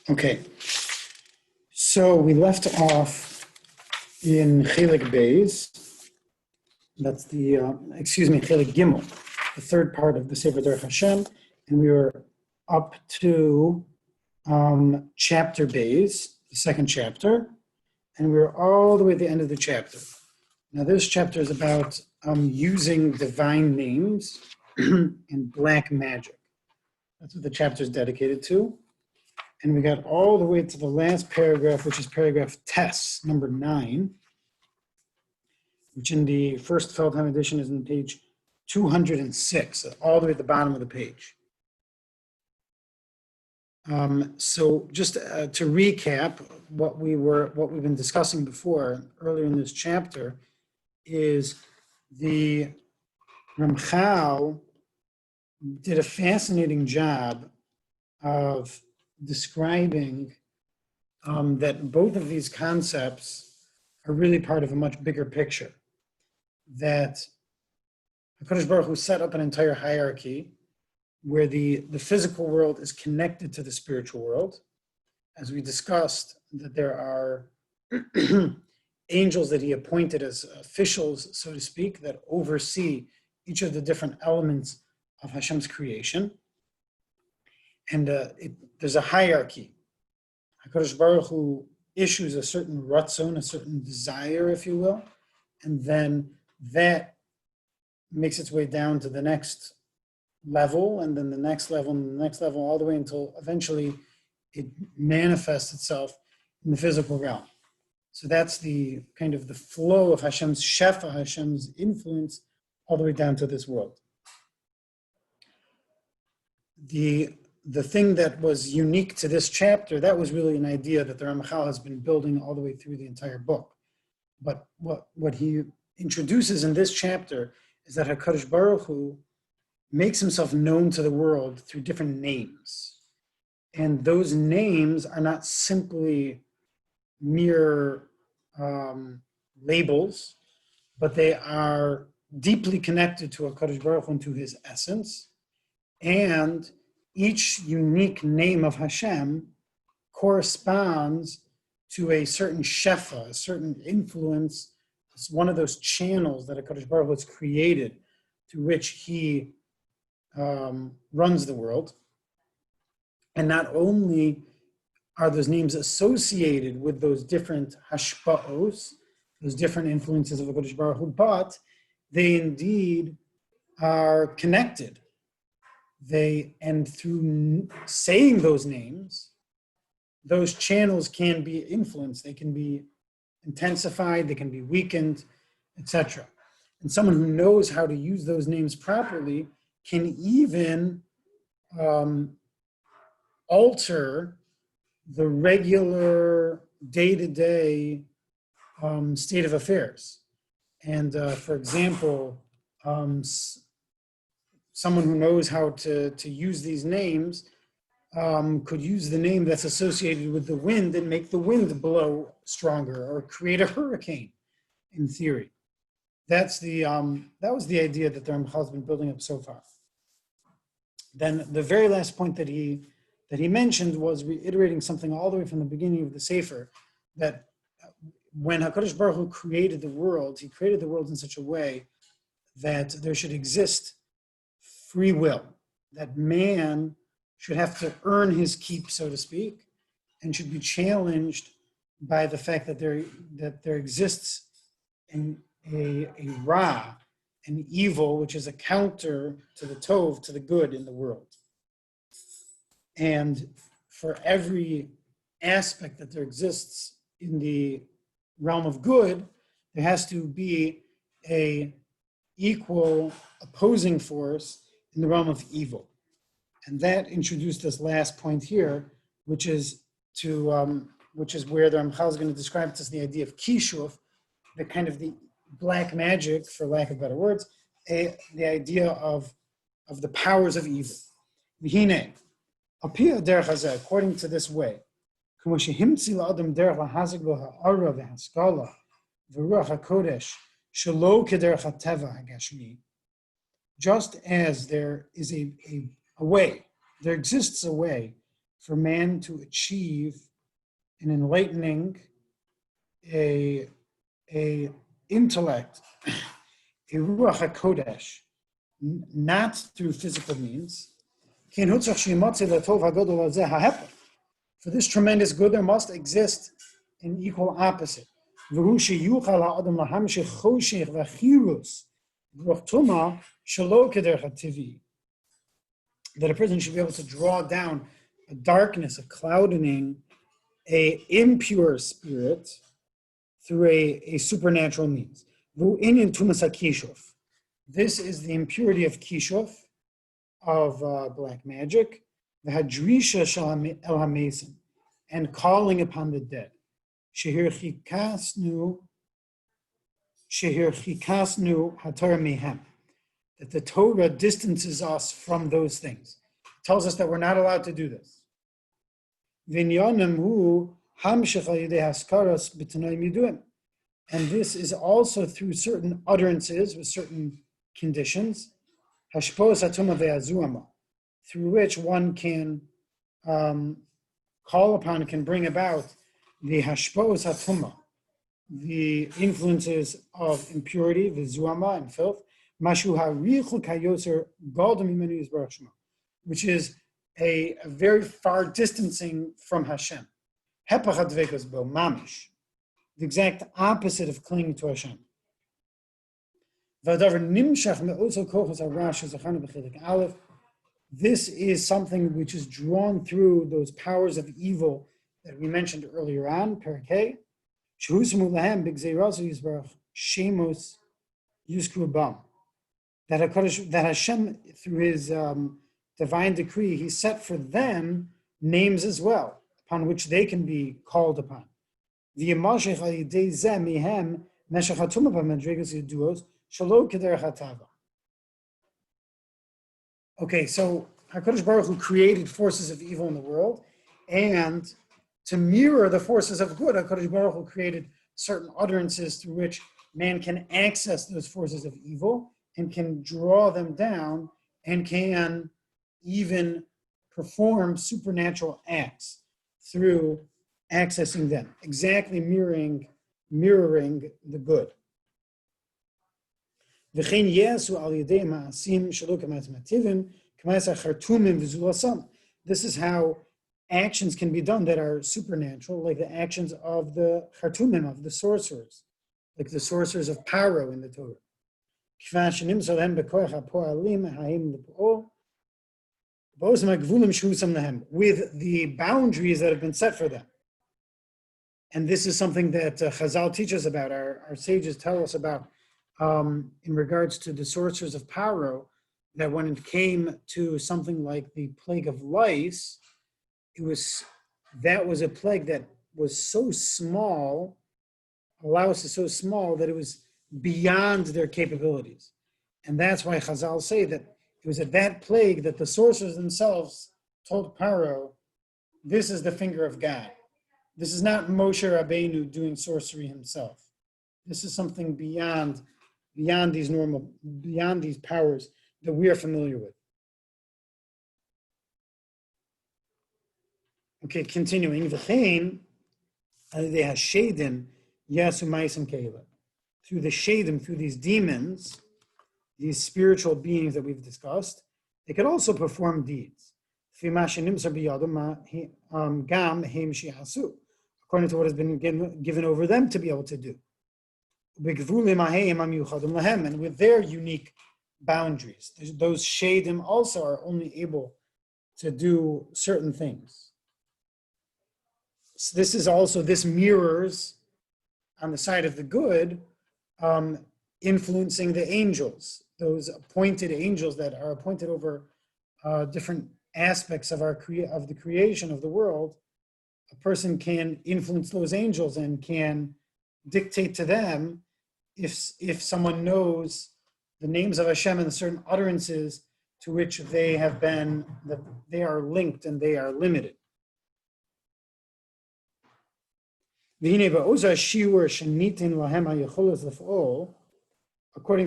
Okay, so we left off in Chelik Beis. That's Chelik Gimel, the third part of the Sefer Derech Hashem, and we were up to chapter Beis, the second chapter, and we were all the way at the end of the chapter. Now, this chapter is about using divine names and black magic. That's what the chapter is dedicated to. And we got all the way to the last paragraph, which is paragraph Tes, number 9, which in the first Feldheim edition is on page 206, all the way at the bottom of the page. So just to recap, what we've been discussing before, earlier in this chapter, is the Ramchal did a fascinating job of describing that both of these concepts are really part of a much bigger picture. That HaKadosh Baruch Hu set up an entire hierarchy where the physical world is connected to the spiritual world. As we discussed, that there are angels that he appointed as officials, so to speak, that oversee each of the different elements of Hashem's creation. And there's a hierarchy. HaKadosh Baruch Hu issues a certain ratzon, a certain desire, if you will, and then that makes its way down to the next level, and then the next level, and the next level, all the way until eventually it manifests itself in the physical realm. So that's the kind of the flow of Hashem's shefa, Hashem's influence, all the way down to this world. The thing that was unique to this chapter, that was really an idea that the Ramchal has been building all the way through the entire book. But what he introduces in this chapter is that HaKadosh Baruch Hu makes himself known to the world through different names. And those names are not simply mere labels, but they are deeply connected to HaKadosh Baruch Hu and to his essence. And each unique name of Hashem corresponds to a certain shefa, a certain influence. It's one of those channels that HaKadosh Baruch Hu has created through which he runs the world. And not only are those names associated with those different hashpa'os, those different influences of HaKadosh Baruch Hu, but they indeed are connected. And through saying those names, those channels can be influenced. They can be intensified, they can be weakened, etc. And someone who knows how to use those names properly can even alter the regular day-to-day state of affairs. And for example, someone who knows how to use these names could use the name that's associated with the wind and make the wind blow stronger or create a hurricane, in theory. That was the idea that the Ramchal has been building up so far. Then the very last point that he mentioned was reiterating something all the way from the beginning of the Sefer, that when HaKadosh Baruch Hu created the world, he created the world in such a way that there should exist free will, that man should have to earn his keep, so to speak, and should be challenged by the fact that there exists a ra, an evil, which is a counter to the tov, to the good in the world. And for every aspect that there exists in the realm of good, there has to be a equal opposing force in the realm of evil. And that introduced this last point here, which is where the Ramchal is going to describe to us the idea of kishuf, the kind of the black magic, for lack of better words, the idea of the powers of evil. V'hine, apia derech hazeh, according to this way, k'mo shehimtzi la'adam derech lahazig lo ha'ara v'haskala v'ruach hakodesh shelo k'derech hateva hagashmi. Just as there is a way, there exists a way for man to achieve an enlightening, a intellect, a ruach hakodesh, not through physical means. For this tremendous good, there must exist an equal opposite. That a person should be able to draw down a darkness, a clouding, a impure spirit through a supernatural means. This is the impurity of kishuf, of black magic, the hadrisha el hamesim, and calling upon the dead. Shehir chikasnu haTorah mehem, that the Torah distances us from those things. It tells us that we're not allowed to do this. And this is also through certain utterances with certain conditions, through which one can call upon, can bring about the hashpos hatumah, the influences of impurity, the zuama and filth, which is a very far distancing from Hashem. The exact opposite of clinging to Hashem. This is something which is drawn through those powers of evil that we mentioned earlier on, Perikei, that Hashem, through his divine decree, he set for them names as well, upon which they can be called upon. Okay, so HaKadosh Baruch Hu created forces of evil in the world, and to mirror the forces of good, HaKadosh Baruch Hu created certain utterances through which man can access those forces of evil and can draw them down and can even perform supernatural acts through accessing them, exactly mirroring the good. This is how actions can be done that are supernatural, like the actions of the chartumim, of the sorcerers, like the sorcerers of Paro in the Torah. With the boundaries that have been set for them. And this is something that Chazal teaches about, our sages tell us about, in regards to the sorcerers of Paro, that when it came to something like the plague of lice, that was a plague that was so small, Laos is so small that it was beyond their capabilities. And that's why Chazal say that it was at that plague that the sorcerers themselves told Paro, this is the finger of God. This is not Moshe Rabbeinu doing sorcery himself. This is something beyond these powers that we are familiar with. Okay, continuing. Through the shadim, through these demons, these spiritual beings that we've discussed, they could also perform deeds. According to what has been given over them to be able to do. And with their unique boundaries. Those shadim also are only able to do certain things. So this mirrors on the side of the good, influencing the angels, those appointed angels that are appointed over different aspects of the creation of the world. A person can influence those angels and can dictate to them if someone knows the names of Hashem and certain utterances to which they are linked and they are limited. According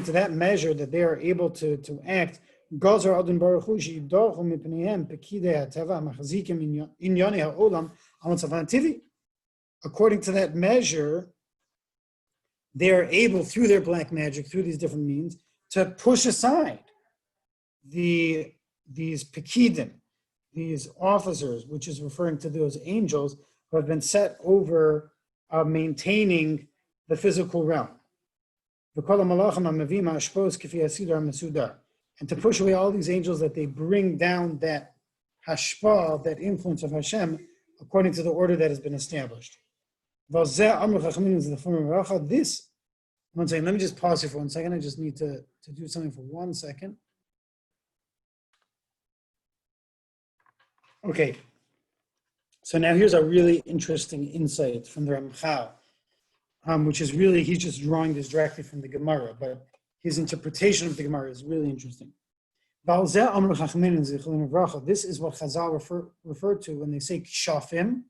to that measure that they are able to act Gozer Adon Baruch Hu she'idorchu mipneihem pekidei hateva machzikim inyonei ha'olam amatzavan tivi. According to that measure, they are able, through their black magic, through these different means, to push aside these pekidim, these officers, which is referring to those angels who have been set over maintaining the physical realm. And to push away all these angels, that they bring down that hashpa, that influence of Hashem, according to the order that has been established. This, one second, let me just pause here for 1 second. I just need to do something for 1 second. Okay, so now here's a really interesting insight from the Ramchal, which is really, he's just drawing this directly from the Gemara, but his interpretation of the Gemara is really interesting. This is what Chazal refer to when they say kshafim,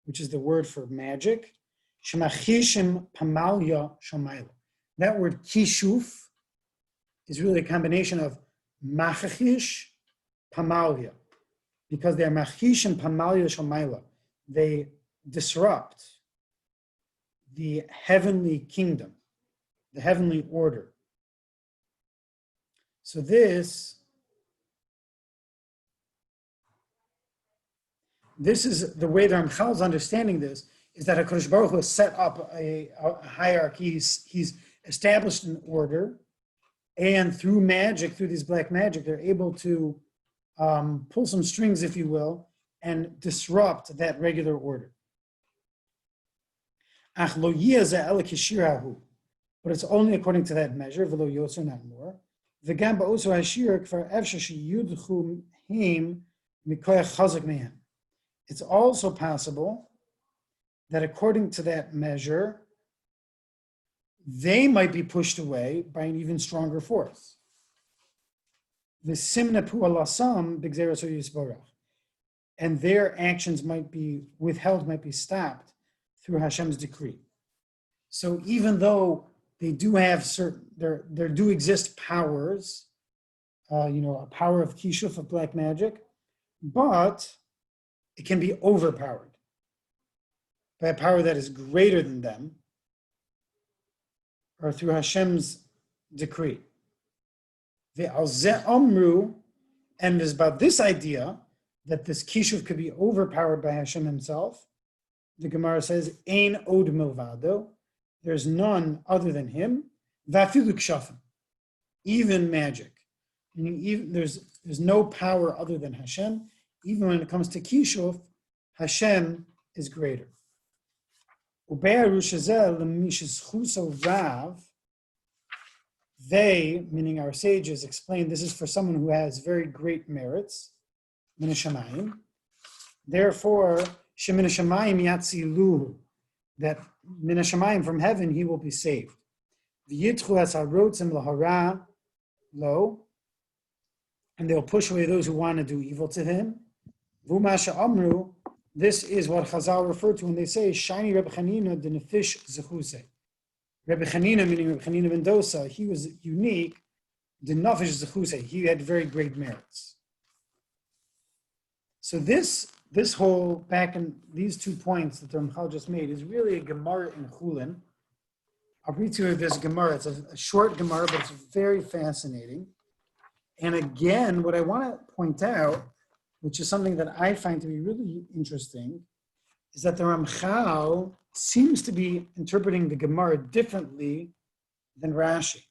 which is the word for magic. Shemachishim pamalya shamayla. That word kishuf is really a combination of machachish, pamalya, because they are machishim pamalya shamayla. They disrupt the heavenly kingdom, the heavenly order. So this is the way the Ramchal is understanding this, is that HaKadosh Baruch Hu has set up a hierarchy. He's established an order, and through magic, through this black magic, they're able to pull some strings, if you will, and disrupt that regular order. But it's only according to that measure, v'lo yoser, not more. V'gam ba'osu hashir kvar efshe sheyudchu heim mikoyach chazak mehem. It's also possible that according to that measure, they might be pushed away by an even stronger force. And their actions might be withheld, might be stopped through Hashem's decree. So even though they do have there do exist powers, a power of kishuf, of black magic, but it can be overpowered by a power that is greater than them, or through Hashem's decree. And it's about this idea that this kishuv could be overpowered by Hashem himself. The Gemara says, Ein od milvado, there's none other than him, vafilu kshafim, even magic. Meaning there's no power other than Hashem. Even when it comes to kishuv, Hashem is greater. They, meaning our sages, explain this is for someone who has very great merits, min hashamayim. Therefore, shemin hashamayim yatziluhu, that min hashamayim, from heaven he will be saved. V'yitchu es harotzim lahara lo, and they'll push away those who want to do evil to him. V'umasha amru, this is what Chazal referred to when they say, Shiny Rebbe Chanina the Nefish Zechuse. Rebbe Chanina, meaning Rebbe Chanina ben Dosa, he was unique, the Nefish Zechuse, he had very great merits. So this whole, back in these 2 points that the Ramchal just made, is really a Gemara in Chulin. I'll read to you this Gemara. It's a short Gemara, but it's very fascinating. And again, what I want to point out, which is something that I find to be really interesting, is that the Ramchal seems to be interpreting the Gemara differently than Rashi.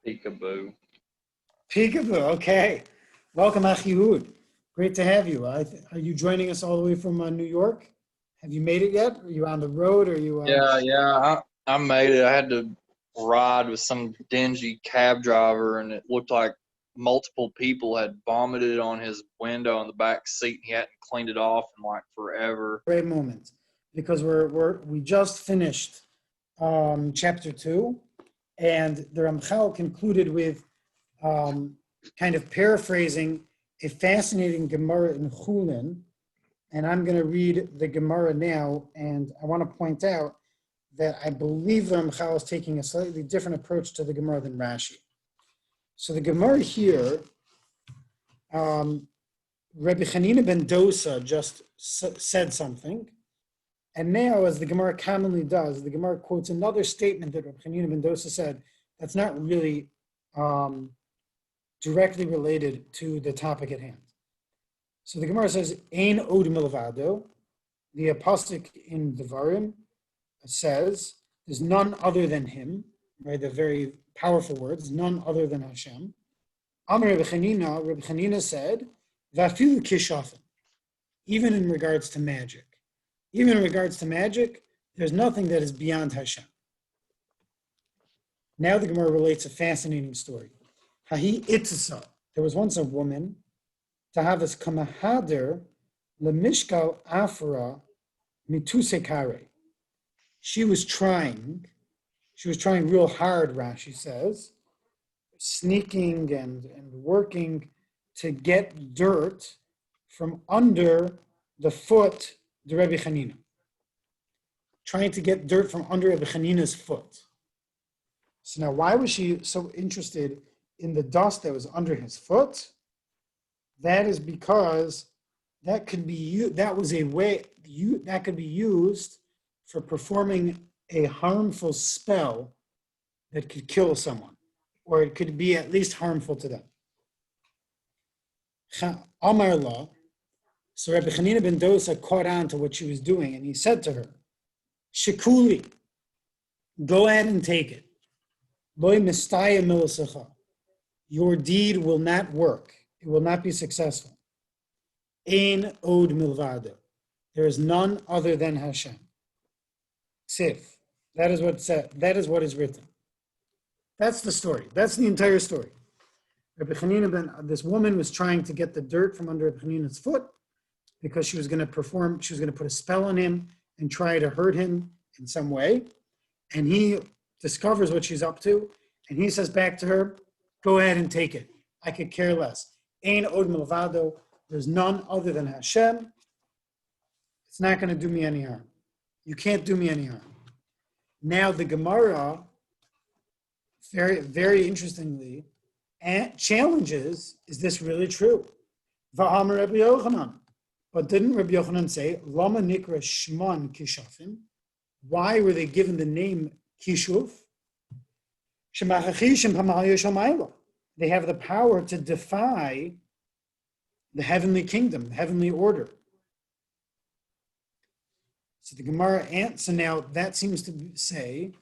Peekaboo. Peekaboo, okay. Welcome, Achihud. Great to have you. Are you joining us all the way from New York? Have you made it yet? Are you on the road? Are you? Yeah, I made it. I had to ride with some dingy cab driver, and it looked like multiple people had vomited on his window in the back seat, and he hadn't cleaned it off in like forever. Great moment, because we just finished chapter 2, and the Ramchal concluded with kind of paraphrasing a fascinating Gemara in Chulin, and I'm going to read the Gemara now, and I want to point out that I believe the Ramchal is taking a slightly different approach to the Gemara than Rashi. So the Gemara here, Rabbi Chanina ben Dosa just said something, and now, as the Gemara commonly does, the Gemara quotes another statement that Rabbi Chanina ben Dosa said that's not really directly related to the topic at hand. So the Gemara says, Ein od milvado. The apostolic in Devarim says, there's none other than him, right? The very powerful words, none other than Hashem. Amar Rabbi Chanina said, Vafilu kishafim. Even in regards to magic. Even in regards to magic, there's nothing that is beyond Hashem. Now the Gemara relates a fascinating story. Hahi itzasa. There was once a woman, Tahavas kamahader lemishkal afra mitusekare. She was trying real hard, Rashi says, sneaking and working to get dirt from under the foot of Rabbi Chanina. Trying to get dirt from under Rabbi Chanina's foot. So now, why was she so interested in the dust that was under his foot? That is because that could be used for performing a harmful spell that could kill someone, or it could be at least harmful to them. Amar la. So Rabbi Chanina ben Dosa caught on to what she was doing, and he said to her, Shikuli, go ahead and take it. Boy mistaya milisacha. Your deed will not work. It will not be successful. Ein od milvado. There is none other than Hashem. Sif. That is what said. That is what is written. That's the story. That's the entire story. Rabbi Chanina this woman was trying to get the dirt from under Rabbi Chanina's foot because she was going to put a spell on him and try to hurt him in some way. And he discovers what she's up to, and he says back to her, go ahead and take it. I could care less. Ein od milvado. There's none other than Hashem. It's not going to do me any harm. You can't do me any harm. Now the Gemara, very, very interestingly, challenges, is this really true? Va'amar Rabbi Yochanan. But didn't Rabbi Yochanan say, Lama nikra shman kishafim? Why were they given the name Kishuf? They have the power to defy the heavenly kingdom, the heavenly order. So the Gemara, so now that seems to say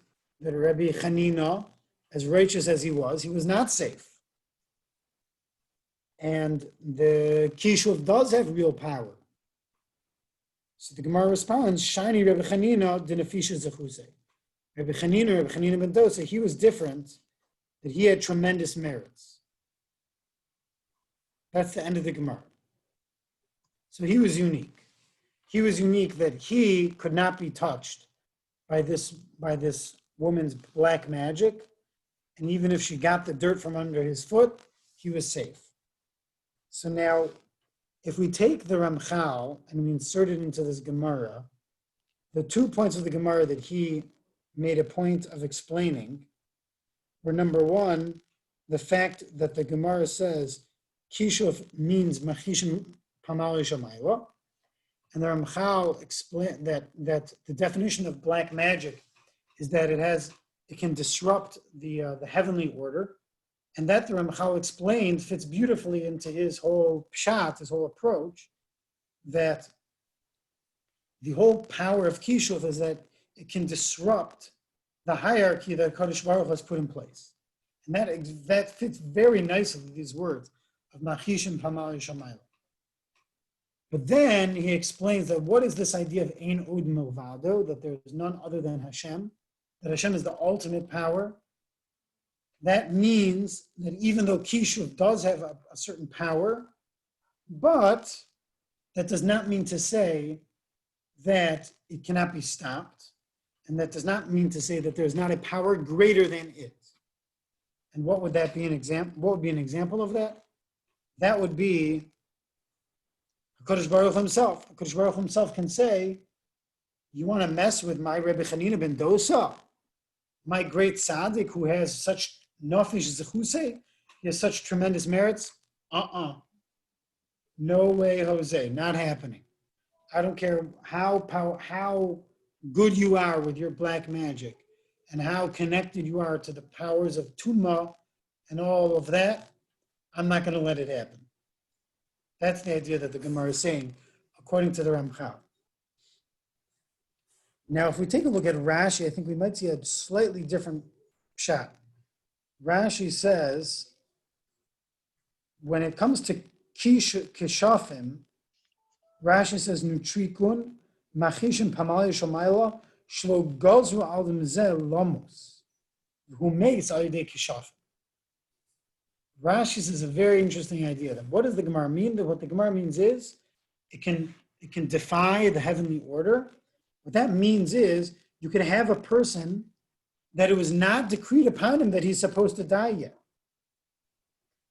that Rabbi Chanina, as righteous as he was not safe. And the Kishuf does have real power. So the Gemara responds, Shiny Rabbi Chanina dinafisha zechuse. Rabbi Chanina ben Dosa, he was different, that he had tremendous merits. That's the end of the Gemara. So he was unique. He was unique that he could not be touched by this woman's black magic. And even if she got the dirt from under his foot, he was safe. So now, if we take the Ramchal and we insert it into this Gemara, the 2 points of the Gemara that he made a point of explaining were, number one, the fact that the Gemara says Kishuf means Machishim Pamali Shamayla, and the Ramchal explained that the definition of black magic is that it can disrupt the heavenly order, and that the Ramchal explained fits beautifully into his whole pshat, his whole approach, that the whole power of Kishuf is that it can disrupt the hierarchy that Kadosh Baruch Hu has put in place. And that fits very nicely with these words of Machishim Pamali Shamayla. But then he explains that what is this idea of Ein Od Milvado, that there is none other than Hashem, that Hashem is the ultimate power. That means that even though Kishuf does have a certain power, but that does not mean to say that it cannot be stopped, and that does not mean to say that there is not a power greater than it. And what would that be an example? What would be an example of that? That would be HaKadosh Baruch Hu himself. HaKadosh Baruch Hu himself can say, You want to mess with my Rebbe Chanina ben Dosa, my great tzaddik who has such nafish zechusei, he has such tremendous merits? No way, Jose, not happening. I don't care how good you are with your black magic and how connected you are to the powers of Tuma and all of that. I'm not going to let it happen. That's the idea that the Gemara is saying, according to the Ramchal. Now, if we take a look at Rashi, I think we might see a slightly different shot. Rashi says, when it comes to kishafim, Rashi says, Nutrikun, Machishim Pamal Shomayla, Shlo Gozu al Mzel Lamos, who makes Alidei Kishafim. Rashi says a very interesting idea. That what does the Gemara mean? That what the Gemara means is it can defy the heavenly order. What that means is you could have a person that it was not decreed upon him that he's supposed to die yet.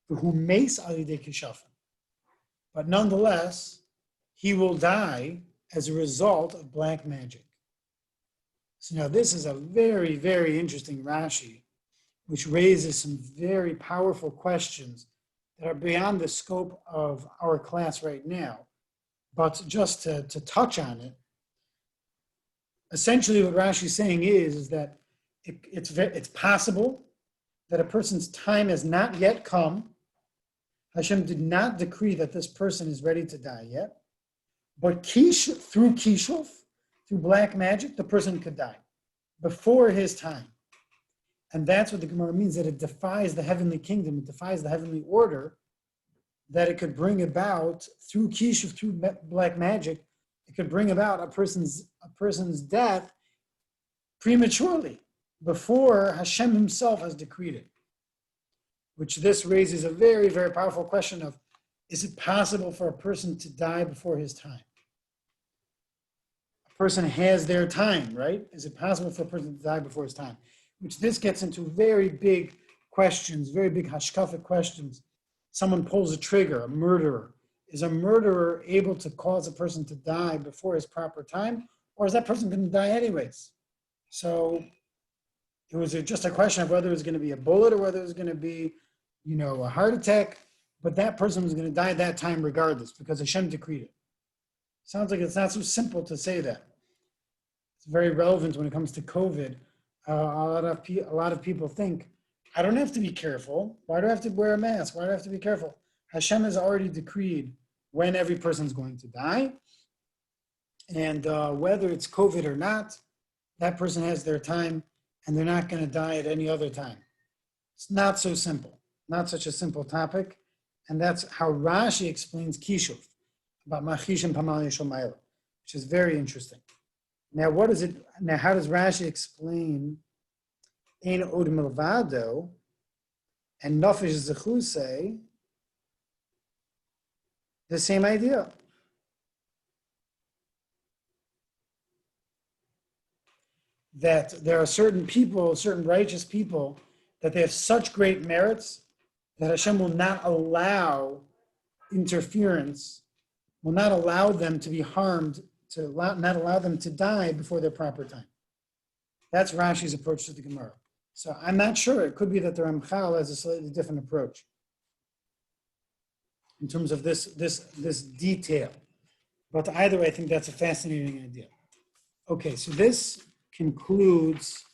Who makes alidei kishafim. But nonetheless, he will die as a result of black magic. So now this is a very, very interesting Rashi, which raises some very powerful questions that are beyond the scope of our class right now. But just to touch on it, essentially what Rashi is saying is that it's possible that a person's time has not yet come. Hashem did not decree that this person is ready to die yet. But through kishuf, through black magic, the person could die before his time. And that's what the Gemara means, that it defies the heavenly kingdom, it defies the heavenly order, that it could bring about, through kishuf, through black magic, it could bring about a person's death prematurely, before Hashem himself has decreed it. Which this raises a very, very powerful question of, is it possible for a person to die before his time? A person has their time, right? Is it possible for a person to die before his time? Which this gets into very big questions, very big hashkafic questions. Someone pulls a trigger, a murderer. Is a murderer able to cause a person to die before his proper time? Or is that person going to die anyways? So it was just a question of whether it was going to be a bullet or whether it was going to be, a heart attack. But that person was going to die at that time regardless because Hashem decreed it. Sounds like it's not so simple to say that. It's very relevant when it comes to COVID. A lot of people think, I don't have to be careful. Why do I have to wear a mask? Why do I have to be careful? Hashem has already decreed when every person's going to die. And whether it's COVID or not, that person has their time and they're not going to die at any other time. It's not so simple, not such a simple topic. And that's how Rashi explains Kishuf, about Machish and Pamal Yeshomayla, which is very interesting. Now, how does Rashi explain Ein Od Milvado and Nafesh Zechusei? The same idea. That there are certain people, certain righteous people, that they have such great merits that Hashem will not allow interference, will not allow them to be harmed, not allow them to die before their proper time. That's Rashi's approach to the Gemara. So I'm not sure. It could be that the Ramchal has a slightly different approach in terms of this detail. But either way, I think that's a fascinating idea. Okay, so this concludes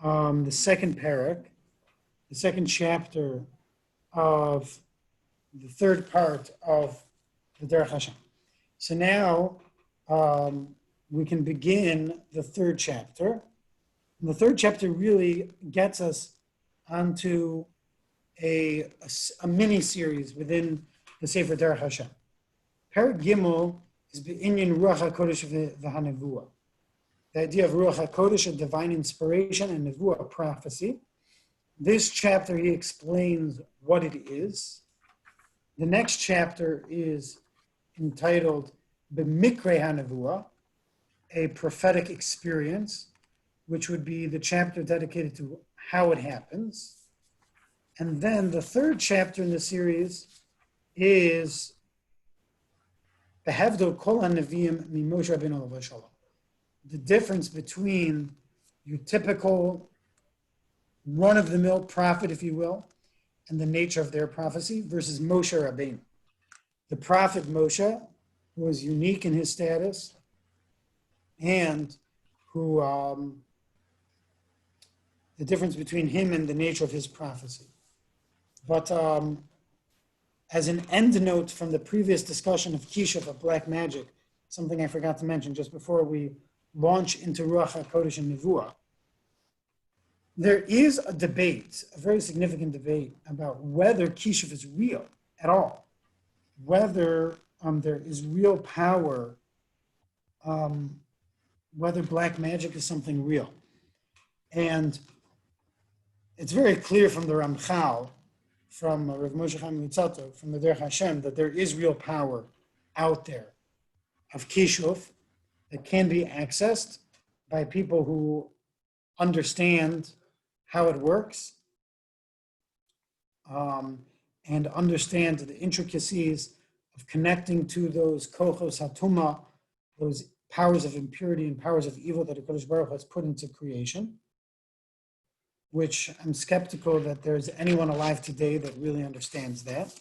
the second parak, the second chapter of the third part of the Derech Hashem. So now we can begin the third chapter. And the third chapter really gets us onto a mini-series within the Sefer Derech Hashem. Parak Gimel is B'inyan Ruach HaKodesh v'Hanevuah. The idea of Ruach HaKodesh, a divine inspiration, and Nevuah, a prophecy. This chapter, he explains what it is. The next chapter is entitled B'mikrei HaNevuah, a prophetic experience, which would be the chapter dedicated to how it happens. And then the third chapter in the series is Behevdo Kol HaNeviim Mimoshe Rabbeinu Alav Shalom, the difference between your typical run-of-the-mill prophet, if you will, and the nature of their prophecy versus Moshe Rabbeinu. The prophet Moshe, who was unique in his status, and who the difference between him and the nature of his prophecy. But as an end note from the previous discussion of Kishuf, of black magic, something I forgot to mention just before we launch into Ruach HaKodesh and Nevuah, there is a debate, a very significant debate, about whether Kishuf is real at all, whether there is real power, whether black magic is something real. And it's very clear from the Ramchal, from Rav Moshe Chaim Luzzatto, from the Derech Hashem, that there is real power out there of Kishuf that can be accessed by people who understand how it works and understand the intricacies of connecting to those kochos hatuma, those powers of impurity and powers of evil that HaKadosh Baruch Hu has put into creation, which I'm skeptical that there's anyone alive today that really understands that.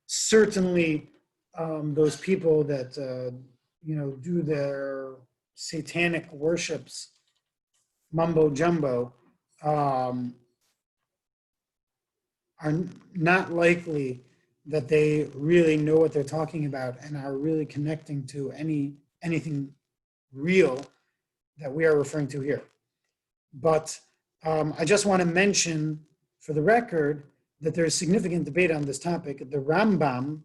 Certainly, those people that do their satanic worships, mumbo jumbo, are not likely that they really know what they're talking about and are really connecting to anything real that we are referring to here. But I just want to mention, for the record, that there is significant debate on this topic. The Rambam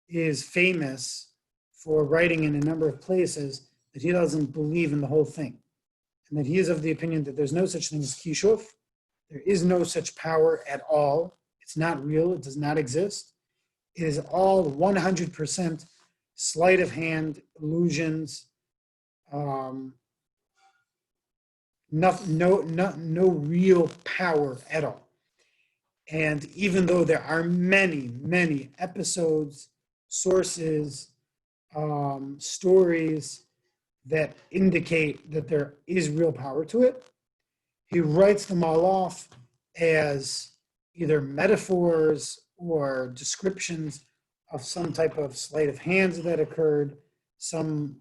is famous for writing in a number of places that he doesn't believe in the whole thing, and that he is of the opinion that there's no such thing as Kishuf. There is no such power at all. It's not real. It does not exist. It is all 100% sleight of hand, illusions, no real power at all. And even though there are many, many episodes, sources, stories that indicate that there is real power to it, he writes them all off as either metaphors or descriptions of some type of sleight of hands that occurred, some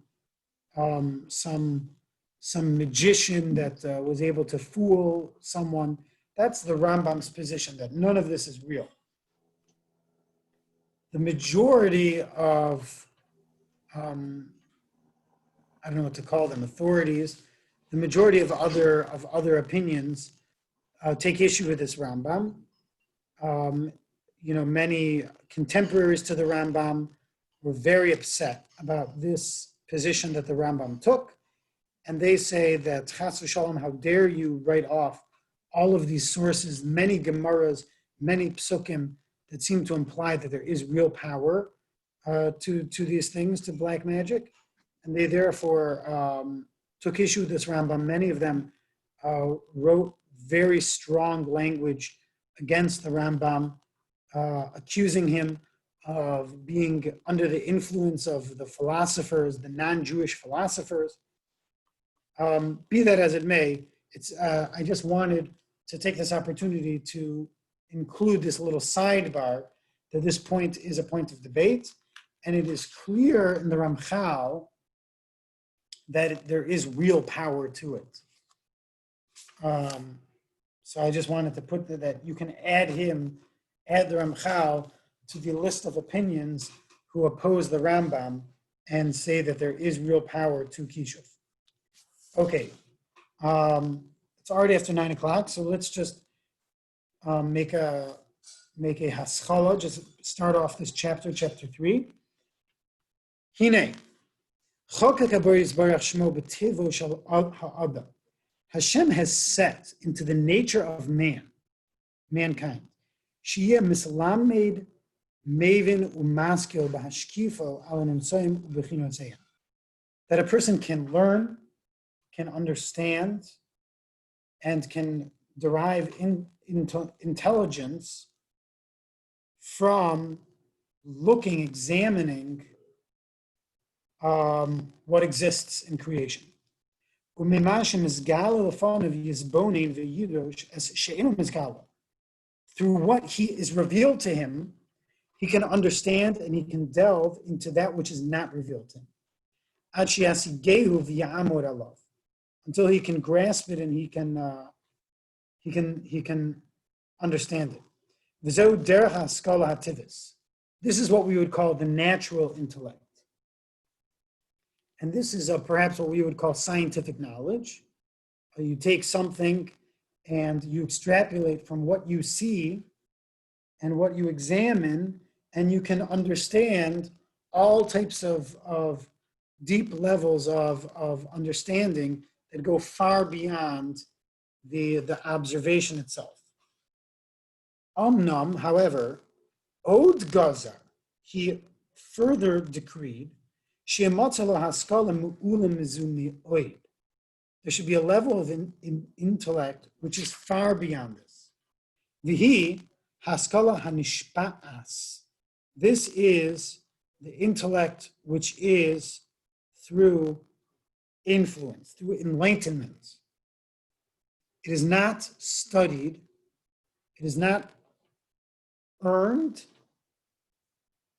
magician that was able to fool someone. That's the Rambam's position, that none of this is real. The majority of, I don't know what to call them, authorities, the majority of other opinions take issue with this Rambam. Many contemporaries to the Rambam were very upset about this position that the Rambam took. And they say that, Chas v'shalom, how dare you write off all of these sources, many Gemaras, many Psukim that seem to imply that there is real power to these things, to black magic. And they therefore took issue with this Rambam. Many of them wrote very strong language against the Rambam, accusing him of being under the influence of the philosophers, the non-Jewish philosophers. Be that as it may, I just wanted to take this opportunity to include this little sidebar that this point is a point of debate, and it is clear in the Ramchal that there is real power to it. So I just wanted to put that you can add the Ramchal to the list of opinions who oppose the Rambam and say that there is real power to Kishuf. Okay, it's already after 9 o'clock, so let's just make a haschala, just start off this chapter 3. Hine, Hashem has set into the nature of mankind, that a person can learn, can understand, and can derive intelligence from examining what exists in creation. וממה שמסגל לפניו יסבונן וידרוש as she'enu מסגל. Through what he is revealed to him, he can understand and he can delve into that which is not revealed to him. Ad she'asigehu v'ya'amod alav. Until he can grasp it and he can understand it. V'zeu derech haskala hativis. This is what we would call the natural intellect. And this is perhaps what we would call scientific knowledge. You take something and you extrapolate from what you see and what you examine, and you can understand all types of deep levels of understanding that go far beyond the observation itself. Omnam, however, Od Gazar, he further decreed, there should be a level of intellect which is far beyond this. Vihi haskala hanishpa'as. This is the intellect which is through influence, through enlightenment. It is not studied, it is not earned,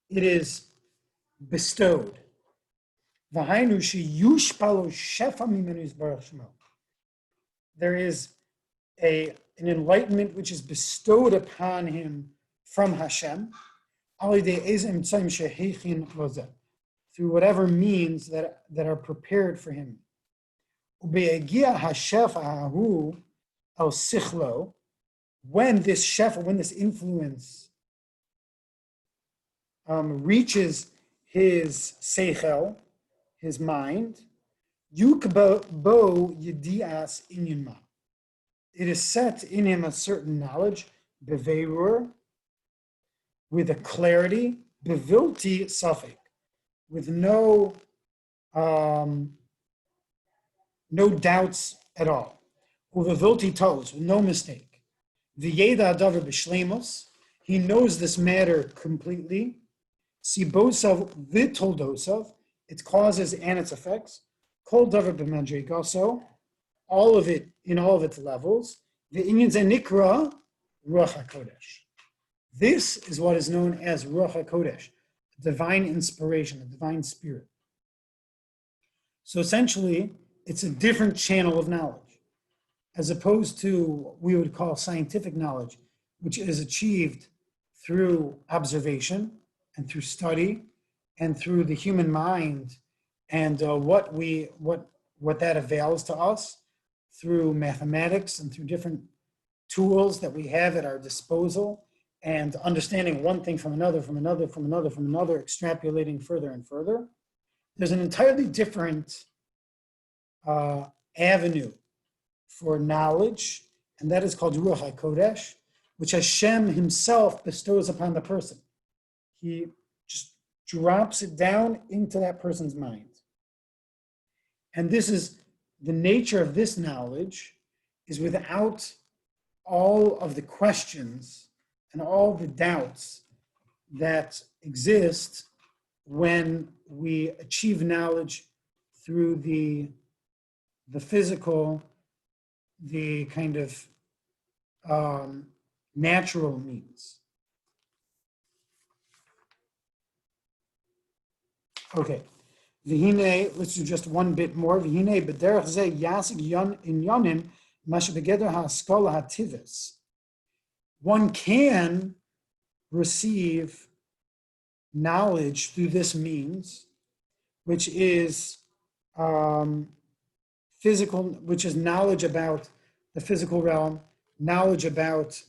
it is bestowed. There is an enlightenment which is bestowed upon him from Hashem through whatever means that are prepared for him. When this shefa, when this influence reaches his seichel, his mind, yukbo yedias inyunma. It is set in him a certain knowledge, beveirur, with a clarity, bevilti safek, with no doubts at all. Uvevilti toes, with no mistake. V'yeda adavar b'shleimus, he knows this matter completely. Sibosav v'toldosav, its causes and its effects. Kol davar b'madrigaso, all of it in all of its levels. V'inyan zenikra ruach hakodesh. This is what is known as ruach hakodesh, divine inspiration, a divine spirit. So essentially, it's a different channel of knowledge, as opposed to what we would call scientific knowledge, which is achieved through observation and through study and through the human mind and what that avails to us through mathematics and through different tools that we have at our disposal, and understanding one thing from another, extrapolating further and further. There's an entirely different avenue for knowledge, and that is called Ruach HaKodesh, which Hashem himself bestows upon the person. He just drops it down into that person's mind. And this is the nature of this knowledge, is without all of the questions and all the doubts that exist when we achieve knowledge through the physical, the kind of natural means. Okay, V'hine, let's do just one bit more. V'hine b'derech zeh yasig inyanim mashe begeder ha'askola ha'tivis. One can receive knowledge through this means, which is physical, which is knowledge about the physical realm, knowledge about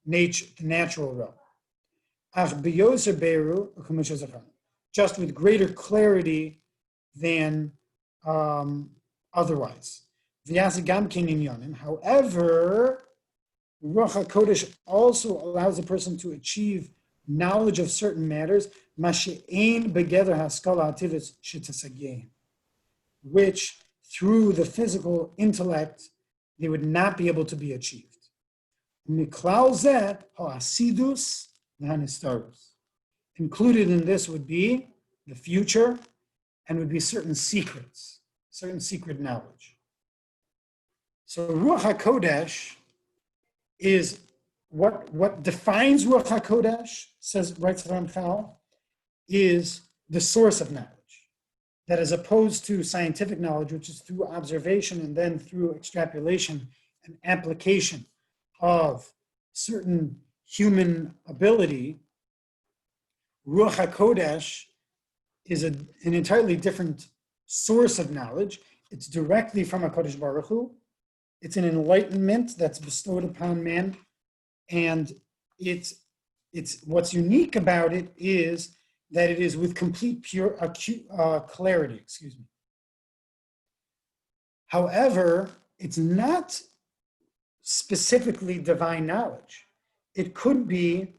nature, the natural realm. Just with greater clarity than otherwise. However, Ruach HaKodesh also allows a person to achieve knowledge of certain matters, which through the physical intellect, they would not be able to be achieved. Included in this would be the future and would be certain secrets. certain secret knowledge. So Ruach HaKodesh is what defines Ruach HaKodesh, writes the Ramchal, is the source of knowledge. That as opposed to scientific knowledge, which is through observation and then through extrapolation and application of certain human ability, Ruach HaKodesh is an entirely different source of knowledge. It's directly from HaKadosh Baruch Hu. It's an enlightenment that's bestowed upon man. And it's what's unique about it is that it is with complete clarity, However, it's not specifically divine knowledge. It could be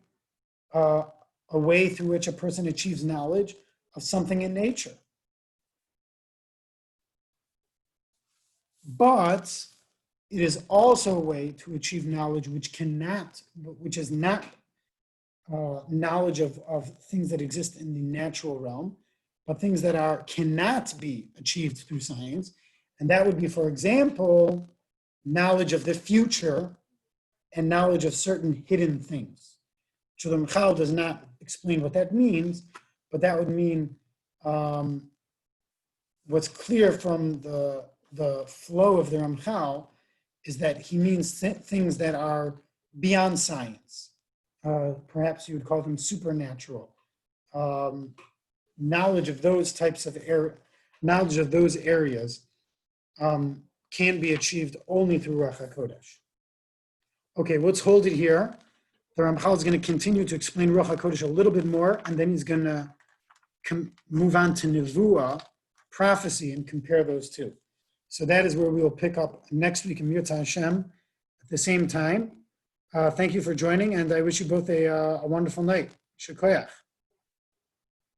a way through which a person achieves knowledge of something in nature. But it is also a way to achieve knowledge which is not knowledge of things that exist in the natural realm, but things that cannot be achieved through science. And that would be, for example, knowledge of the future and knowledge of certain hidden things. Shulam Chal does not explain what that means, but that would mean what's clear from the flow of the Ramchal is that he means things that are beyond science. Perhaps you would call them supernatural. Knowledge of those types of knowledge of those areas can be achieved only through Ruach HaKodesh. Okay, let's hold it here. The Ramchal is going to continue to explain Ruach HaKodesh a little bit more, and then he's going to move on to Nevuah, prophecy, and compare those two. So that is where we will pick up next week in Derech Hashem at the same time. Thank you for joining, and I wish you both a wonderful night. Shkoyach.